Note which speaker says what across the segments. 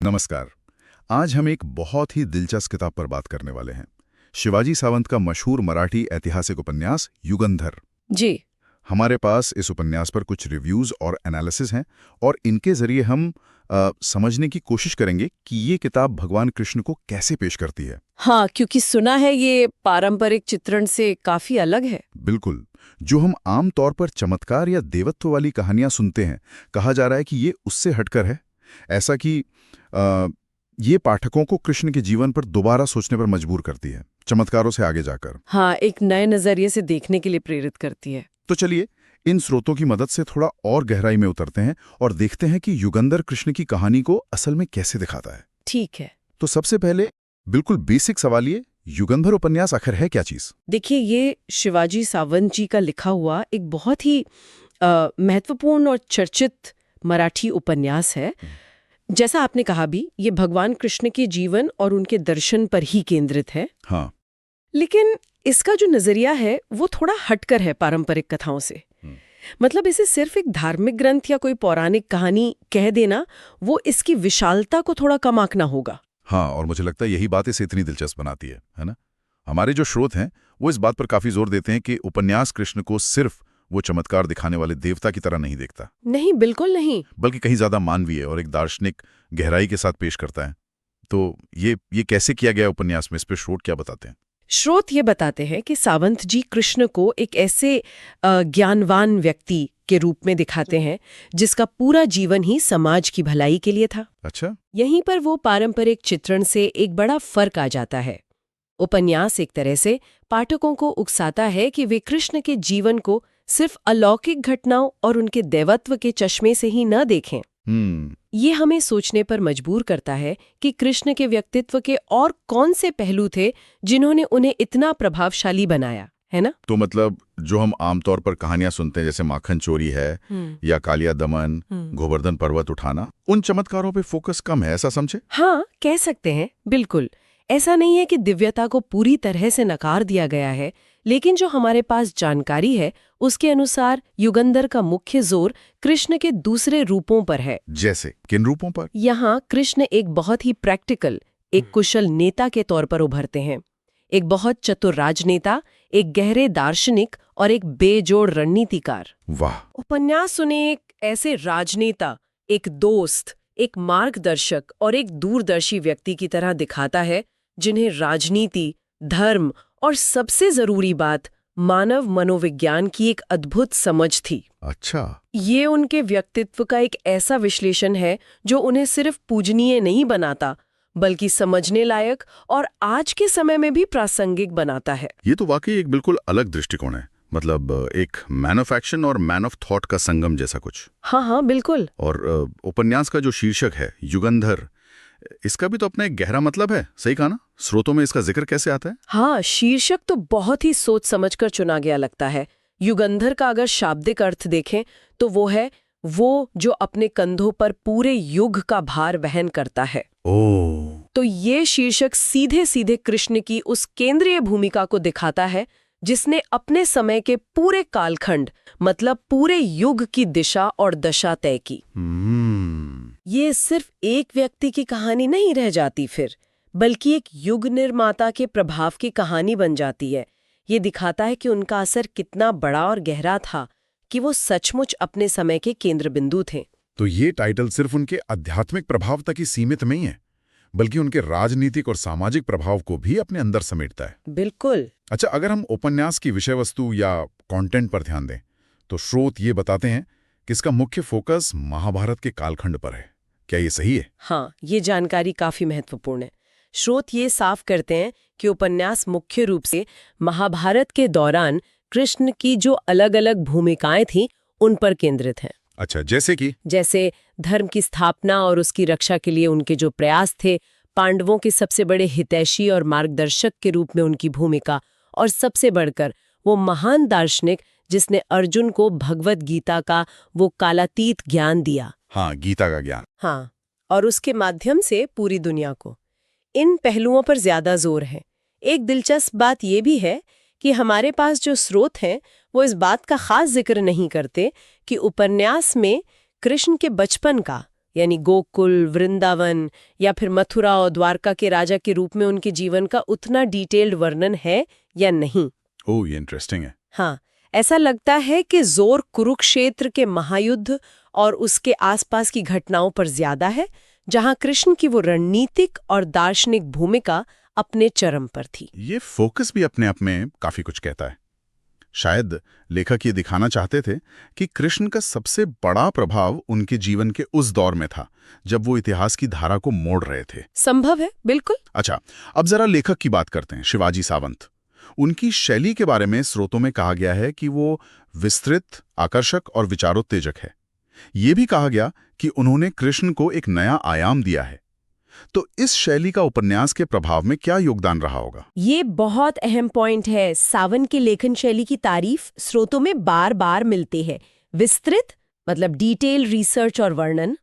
Speaker 1: नमस्कार। आज हम एक बहुत ही दिलचस्प किताब पर बात करने वाले हैं। शिवाजी सावंत का मशहूर मराठी ऐतिहासिक उपन्यास युगंधर।
Speaker 2: जी।
Speaker 1: हमारे पास इस उपन्यास पर कुछ रिव्यूज और एनालिसिस हैं और इनके जरिए हम समझने की कोशिश करेंगे कि ये किताब भगवान कृष्ण को कैसे पेश करती है।
Speaker 2: हाँ, क्योंकि सुना है ये पारंपरिक चित्रण से काफी अलग है।
Speaker 1: बिल्कुल। जो हम आम तौर पर चमत्कार या देवत्व वाली कहानियां सुनते हैं, कहा जा रहा है कि ये उससे हटकर है। ऐसा कि ये पाठकों को कृष्ण के जीवन पर दोबारा सोचने पर मजबूर करती है, चमत्कारों से आगे जाकर।
Speaker 2: हाँ, एक नए नजरिए से देखने के लिए प्रेरित करती है।
Speaker 1: तो चलिए इन स्रोतों की मदद से थोड़ा और गहराई में उतरते हैं और देखते हैं कि युगंधर कृष्ण की कहानी को असल में कैसे दिखाता है।
Speaker 2: ठीक है।
Speaker 1: तो सबसे पहले बिल्कुल बेसिक सवाल ये, युगंधर उपन्यास आखिर है क्या चीज?
Speaker 2: देखिए, ये शिवाजी सावंत जी का लिखा हुआ एक बहुत ही महत्वपूर्ण और चर्चित मराठी उपन्यास है। जैसा आपने कहा भी, ये भगवान कृष्ण के जीवन और उनके दर्शन पर ही केंद्रित है।
Speaker 1: हाँ।
Speaker 2: लेकिन इसका जो नजरिया है वो थोड़ा हटकर है पारंपरिक कथाओं से। मतलब इसे सिर्फ एक धार्मिक ग्रंथ या कोई पौराणिक कहानी कह देना, वो इसकी विशालता को थोड़ा कम आंकना होगा।
Speaker 1: हाँ, और मुझे लगता है यही बात इसे इतनी दिलचस्प बनाती है ना? हमारे जो स्रोत हैं वो इस बात पर काफी जोर देते हैं कि उपन्यास कृष्ण को सिर्फ वो चमत्कार दिखाने वाले देवता की तरह नहीं देखता।
Speaker 2: नहीं, बिल्कुल नहीं।
Speaker 1: बल्कि कहीं ज्यादा मानवीय और एक दार्शनिक गहराई के साथ पेश करता है। तो ये कैसे किया गया उपन्यास में, इस पे स्रोत क्या बताते हैं?
Speaker 2: स्रोत ये बताते हैं कि सावंत जी कृष्ण को एक ऐसे ज्ञानवान व्यक्ति के रूप में दिखाते हैं जिसका पूरा जीवन ही समाज की भलाई के लिए था।
Speaker 1: अच्छा।
Speaker 2: यहीं पर वो पारंपरिक चित्रण से एक बड़ा फर्क आ जाता है। उपन्यास एक तरह से पाठकों को उकसाता है कि वे कृष्ण के जीवन को सिर्फ अलौकिक घटनाओं और उनके दैवत्व के चश्मे से ही न देखें। ये हमें सोचने पर मजबूर करता है कि कृष्ण के व्यक्तित्व के और कौन से पहलू थे जिन्होंने उन्हें इतना प्रभावशाली बनाया, है ना?
Speaker 1: तो मतलब जो हम आमतौर पर कहानियां सुनते हैं, जैसे माखन चोरी है या कालिया दमन, गोवर्धन पर्वत उठाना, उन चमत्कारों पे फोकस कम है, ऐसा समझे?
Speaker 2: हाँ, कह सकते हैं। बिल्कुल ऐसा नहीं है कि दिव्यता को पूरी तरह से नकार दिया गया है, लेकिन जो हमारे पास जानकारी है उसके अनुसार युगंधर का मुख्य जोर कृष्ण के दूसरे रूपों पर है।
Speaker 1: जैसे किन रूपों पर?
Speaker 2: यहाँ कृष्ण एक बहुत ही प्रैक्टिकल, एक कुशल नेता के तौर पर उभरते हैं। एक बहुत चतुर राजनेता, एक गहरे दार्शनिक और एक बेजोड़ रणनीतिकार।
Speaker 1: वाह।
Speaker 2: उपन्यास सुने एक ऐसे राजनेता, एक दोस्त, एक मार्गदर्शक और एक दूरदर्शी व्यक्ति की तरह दिखाता है जिन्हें राजनीति, धर्म और सबसे जरूरी बात मानव मनोविज्ञान की एक अद्भुत समझ थी।
Speaker 1: अच्छा।
Speaker 2: ये उनके व्यक्तित्व का एक ऐसा विश्लेषण है जो उन्हें सिर्फ पूजनीय नहीं बनाता, बल्कि समझने लायक और आज के समय में भी प्रासंगिक बनाता है।
Speaker 1: ये तो वाकई एक बिल्कुल अलग दृष्टिकोण है। मतलब एक मैन ऑफ एक्शन और मैन ऑफ थॉट का संगम जैसा कुछ।
Speaker 2: हाँ हाँ, बिल्कुल।
Speaker 1: और उपन्यास का जो शीर्षक है युगंधर, इसका भी तो अपना एक गहरा मतलब है, सही कहा ना? स्रोतों में इसका जिक्र कैसे आता है?
Speaker 2: हाँ, शीर्षक तो बहुत ही सोच समझकर चुना गया लगता है। युगंधर का अगर शाब्दिक अर्थ देखें तो वो है वो जो अपने कंधों पर पूरे युग का भार वहन करता है।
Speaker 1: ओह।
Speaker 2: तो ये शीर्षक सीधे सीधे कृष्ण की उस केंद्रीय भूमिका को दिखाता है जिसने अपने समय के पूरे कालखंड, मतलब पूरे युग की दिशा और दशा तय की। ये सिर्फ एक व्यक्ति की कहानी नहीं रह जाती फिर, बल्कि एक युग निर्माता के प्रभाव की कहानी बन जाती है। ये दिखाता है कि उनका असर कितना बड़ा और गहरा था, कि वो सचमुच अपने समय के केंद्र बिंदु थे।
Speaker 1: तो ये टाइटल सिर्फ उनके आध्यात्मिक प्रभाव तक ही सीमित नहीं है, बल्कि उनके राजनीतिक और सामाजिक प्रभाव को भी अपने अंदर समेटता है।
Speaker 2: बिल्कुल।
Speaker 1: अच्छा, अगर हम उपन्यास की विषय वस्तु या कंटेंट पर ध्यान दें, तो स्रोत ये बताते हैं कि इसका मुख्य फोकस महाभारत के कालखंड पर है। क्या ये सही है?
Speaker 2: हाँ, ये जानकारी काफी महत्वपूर्ण है। स्रोत ये साफ करते हैं कि उपन्यास मुख्य रूप से महाभारत के दौरान कृष्ण की जो अलग अलग भूमिकाएं थीं उन पर केंद्रित हैं।
Speaker 1: अच्छा, जैसे
Speaker 2: धर्म की स्थापना और उसकी रक्षा के लिए उनके जो प्रयास थे, पांडवों के सबसे बड़े हितैषी और मार्गदर्शक के रूप में उनकी भूमिका, और सबसे बढ़कर वो महान दार्शनिक जिसने अर्जुन को भगवत गीता का वो कालातीत ज्ञान दिया।
Speaker 1: हाँ, गीता का ज्ञान।
Speaker 2: हाँ, और उसके माध्यम से पूरी दुनिया को। इन पहलुओं पर ज्यादा जोर है। एक दिलचस्प बात यह भी है कि हमारे पास जो स्रोत हैं वो इस बात का खास जिक्र नहीं करते कि उपन्यास में कृष्ण के बचपन का यानी गोकुल, वृंदावन या फिर मथुरा और द्वारका के राजा के रूप में उनके जीवन का उतना डिटेल्ड वर्णन है या नहीं।
Speaker 1: ओह, ये इंटरेस्टिंग है।
Speaker 2: हाँ, ऐसा लगता है कि जोर कुरुक्षेत्र के महायुद्ध और उसके आसपास की घटनाओं पर ज्यादा है, जहां कृष्ण की वो रणनीतिक और दार्शनिक भूमिका अपने चरम पर थी।
Speaker 1: ये फोकस भी अपने आप में काफी कुछ कहता है। शायद लेखक ये दिखाना चाहते थे कि कृष्ण का सबसे बड़ा प्रभाव उनके जीवन के उस दौर में था जब वो इतिहास की धारा को मोड़ रहे थे।
Speaker 2: संभव है, बिल्कुल।
Speaker 1: अच्छा, अब जरा लेखक की बात करते हैं, शिवाजी सावंत। उनकी शैली के बारे में स्रोतों में कहा गया है कि वो विस्तृत, आकर्षक और विचारोत्तेजक है। ये भी कहा गया कि उन्होंने कृष्ण को एक नया आयाम दिया है। तो इस शैली का उपन्यास के प्रभाव में क्या योगदान रहा होगा?
Speaker 2: ये बहुत अहम पॉइंट है। सावंत की लेखन शैली की तारीफ स्रोतों में बार बार मिलती है। विस्तृत मतलब डिटेल रिसर्च और वर्णन,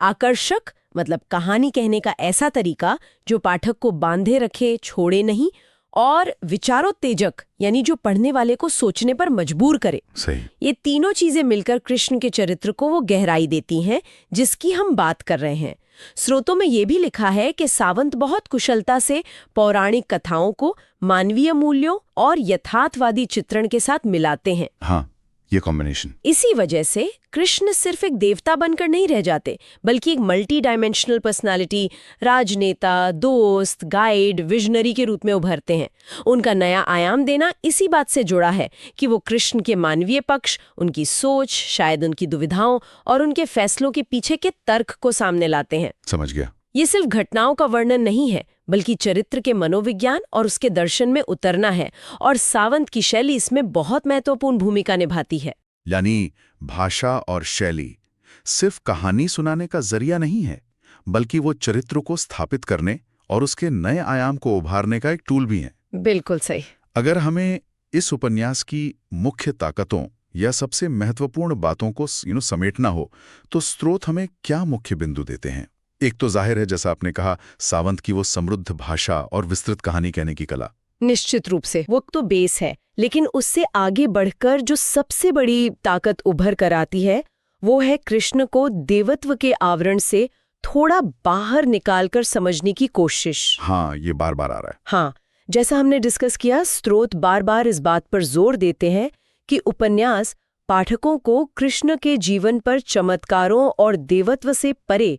Speaker 2: आकर्षक मतलब कहानी कहने का ऐसा तरीका जो पाठक को बांधे रखे, छोड़े नहीं, और विचारोत्तेजक यानी जो पढ़ने वाले को सोचने पर मजबूर करे।
Speaker 1: सही।
Speaker 2: ये तीनों चीजें मिलकर कृष्ण के चरित्र को वो गहराई देती हैं जिसकी हम बात कर रहे हैं। स्रोतों में ये भी लिखा है कि सावंत बहुत कुशलता से पौराणिक कथाओं को मानवीय मूल्यों और यथार्थवादी चित्रण के साथ मिलाते हैं।
Speaker 1: हाँ, ये कॉम्बिनेशन।
Speaker 2: इसी वजह से कृष्ण सिर्फ एक देवता बनकर नहीं रह जाते, बल्कि एक मल्टी डायमेंशनल पर्सनालिटी, राजनेता, दोस्त, गाइड, विजनरी के रूप में उभरते हैं। उनका नया आयाम देना इसी बात से जुड़ा है कि वो कृष्ण के मानवीय पक्ष, उनकी सोच, शायद उनकी दुविधाओं और उनके फैसलों के पीछे के तर्क को सामने लाते हैं।
Speaker 1: समझ गया।
Speaker 2: ये सिर्फ घटनाओं का वर्णन नहीं है, बल्कि चरित्र के मनोविज्ञान और उसके दर्शन में उतरना है, और सावंत की शैली इसमें बहुत महत्वपूर्ण भूमिका निभाती है।
Speaker 1: यानी भाषा और शैली सिर्फ कहानी सुनाने का जरिया नहीं है, बल्कि वो चरित्र को स्थापित करने और उसके नए आयाम को उभारने का एक टूल भी है।
Speaker 2: बिल्कुल सही।
Speaker 1: अगर हमें इस उपन्यास की मुख्य ताकतों या सबसे महत्वपूर्ण बातों को समेटना हो, तो स्रोत हमें क्या मुख्य बिंदु देते हैं? एक तो जाहिर है, जैसा आपने कहा, सावंत की वो समृद्ध भाषा और विस्तृत कहानी कहने की कला।
Speaker 2: निश्चित रूप से वो तो बेस है, लेकिन उससे आगे बढ़कर जो सबसे बड़ी ताकत उभर कर आती है वो है कृष्ण को देवत्व के आवरण से थोड़ा बाहर निकालकर समझने की कोशिश।
Speaker 1: हाँ, ये बार बार आ रहा है।
Speaker 2: हाँ, जैसा हमने डिस्कस किया, स्रोत बार बार इस बात पर जोर देते हैं कि उपन्यास पाठकों को कृष्ण के जीवन पर चमत्कारों और देवत्व से परे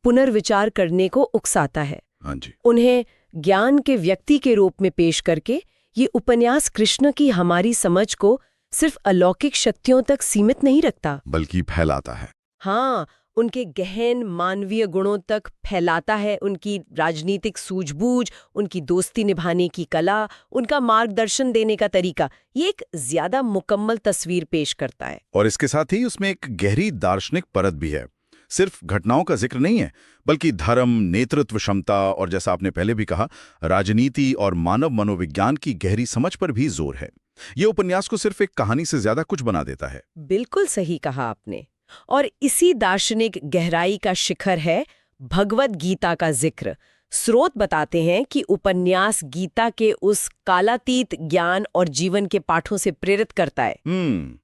Speaker 2: पुनर्विचार करने को उकसाता है।
Speaker 1: हाँ जी।
Speaker 2: उन्हें ज्ञान के व्यक्ति के रूप में पेश करके ये उपन्यास कृष्ण की हमारी समझ को सिर्फ अलौकिक शक्तियों तक सीमित नहीं रखता,
Speaker 1: बल्कि फैलाता है।
Speaker 2: हाँ, उनके गहन मानवीय गुणों तक फैलाता है। उनकी राजनीतिक सूझबूझ, उनकी दोस्ती निभाने की कला, उनका मार्गदर्शन देने का तरीका, ये एक ज्यादा मुकम्मल तस्वीर पेश करता है।
Speaker 1: और इसके साथ ही उसमें एक गहरी दार्शनिक परत भी है। सिर्फ घटनाओं का जिक्र नहीं है, बल्कि धर्म, नेतृत्व क्षमता और जैसा आपने पहले भी कहा, राजनीति और मानव मनोविज्ञान की गहरी समझ पर भी जोर है। ये उपन्यास को सिर्फ एक कहानी से ज्यादा कुछ बना देता है।
Speaker 2: बिल्कुल सही कहा आपने। और इसी दार्शनिक गहराई का शिखर है भगवद गीता का जिक्र। स्रोत बताते हैं कि उपन्यास गीता के उस कालातीत ज्ञान और जीवन के पाठों से प्रेरित करता है।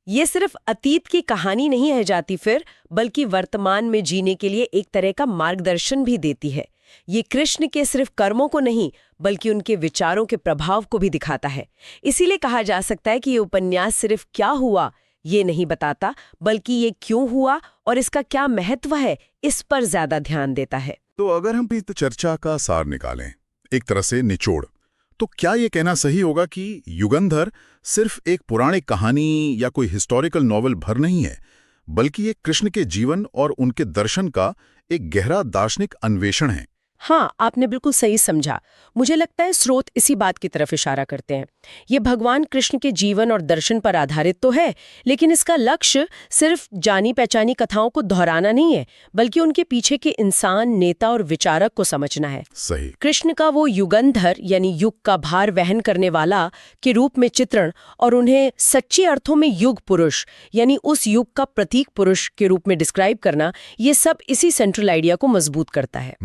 Speaker 2: ये सिर्फ अतीत की कहानी नहीं है जाती फिर, बल्कि वर्तमान में जीने के लिए एक तरह का मार्गदर्शन भी देती है। ये कृष्ण के सिर्फ कर्मों को नहीं, बल्कि उनके विचारों के प्रभाव को भी दिखाता है। इसीलिए कहा जा सकता है कि ये उपन्यास सिर्फ क्या हुआ ये नहीं बताता, बल्कि ये क्यों हुआ और इसका क्या महत्व है, इस पर ज्यादा ध्यान देता है।
Speaker 1: तो अगर हम इस चर्चा का सार निकालें, एक तरह से निचोड़, तो क्या ये कहना सही होगा कि युगंधर सिर्फ एक पौराणिक कहानी या कोई हिस्टोरिकल नॉवल भर नहीं है, बल्कि ये कृष्ण के जीवन और उनके दर्शन का एक गहरा दार्शनिक अन्वेषण है?
Speaker 2: हाँ, आपने बिल्कुल सही समझा। मुझे लगता है स्रोत इसी बात की तरफ इशारा करते हैं। ये भगवान कृष्ण के जीवन और दर्शन पर आधारित तो है, लेकिन इसका लक्ष्य सिर्फ जानी पहचानी कथाओं को दोहराना नहीं है, बल्कि उनके पीछे के इंसान, नेता और विचारक को समझना है।
Speaker 1: सही।
Speaker 2: कृष्ण का वो युगंधर यानी युग का भार वहन करने वाला के रूप में चित्रण और उन्हें सच्चे अर्थों में युग पुरुष यानी उस युग का प्रतीक पुरुष के रूप में डिस्क्राइब करना, ये सब इसी सेंट्रल आइडिया को मजबूत करता है।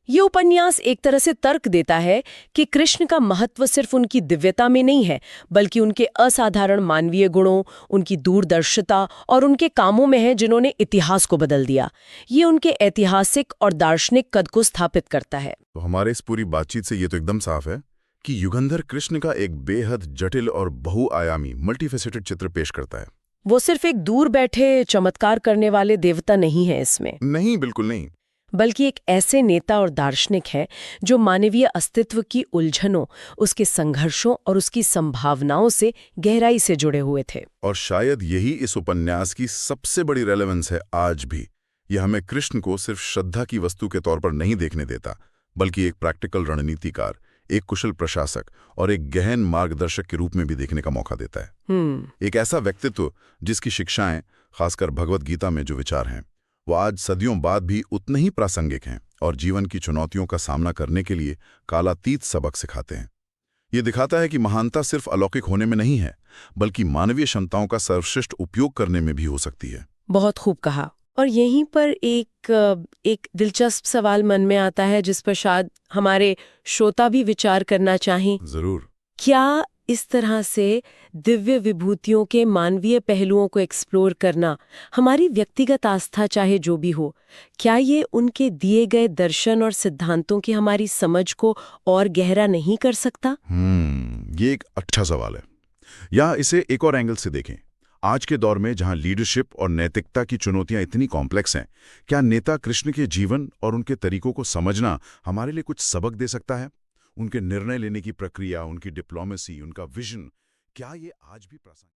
Speaker 2: ये उपन्यास एक तरह से तर्क देता है कि कृष्ण का महत्व सिर्फ उनकी दिव्यता में नहीं है, बल्कि उनके असाधारण मानवीय गुणों, उनकी दूरदर्शिता और उनके कामों में है जिन्होंने इतिहास को बदल दिया। ये उनके ऐतिहासिक और दार्शनिक कद को स्थापित करता है।
Speaker 1: तो हमारे इस पूरी बातचीत से ये तो एकदम साफ है कि युगंधर कृष्ण का एक बेहद जटिल और बहुआयामी मल्टीफेसेटेड चित्र पेश करता है।
Speaker 2: वो सिर्फ एक दूर बैठे चमत्कार करने वाले देवता नहीं है इसमें,
Speaker 1: नहीं, बिल्कुल नहीं।
Speaker 2: बल्कि एक ऐसे नेता और दार्शनिक है जो मानवीय अस्तित्व की उलझनों, उसके संघर्षों और उसकी संभावनाओं से गहराई से जुड़े हुए थे।
Speaker 1: और शायद यही इस उपन्यास की सबसे बड़ी रेलेवेंस है आज भी। यह हमें कृष्ण को सिर्फ श्रद्धा की वस्तु के तौर पर नहीं देखने देता, बल्कि एक प्रैक्टिकल रणनीतिकार, एक कुशल प्रशासक और एक गहन मार्गदर्शक के रूप में भी देखने का मौका देता है। एक ऐसा व्यक्तित्व जिसकी शिक्षाएं, खासकर भगवत गीता में जो विचार हैं, वो आज सदियों बाद भी उतने ही प्रासंगिक हैं और जीवन की चुनौतियों का सामना करने के लिए कालातीत सबक सिखाते हैं। ये दिखाता है कि महानता सिर्फ अलौकिक होने में नहीं है, बल्कि मानवीय क्षमताओं का सर्वश्रेष्ठ उपयोग करने में भी हो सकती है।
Speaker 2: बहुत खूब कहा। और यहीं पर एक दिलचस्प सवाल मन में आता है जिस पर शायद हमारे श्रोता भी विचार करना चाहें।
Speaker 1: जरूर।
Speaker 2: क्या इस तरह से दिव्य विभूतियों के मानवीय पहलुओं को एक्सप्लोर करना हमारी व्यक्तिगत आस्था चाहे जो भी हो, क्या ये उनके दिए गए दर्शन और सिद्धांतों की हमारी समझ को और गहरा नहीं कर सकता?
Speaker 1: ये एक अच्छा सवाल है। या इसे एक और एंगल से देखें। आज के दौर में जहां लीडरशिप और नैतिकता की चुनौतियां इतनी कॉम्प्लेक्स हैं, क्या नेता कृष्ण के जीवन और उनके तरीकों को समझना हमारे लिए कुछ सबक दे सकता है? उनके निर्णय लेने की प्रक्रिया, उनकी डिप्लोमेसी, उनका विजन, क्या ये आज भी प्रासंगिक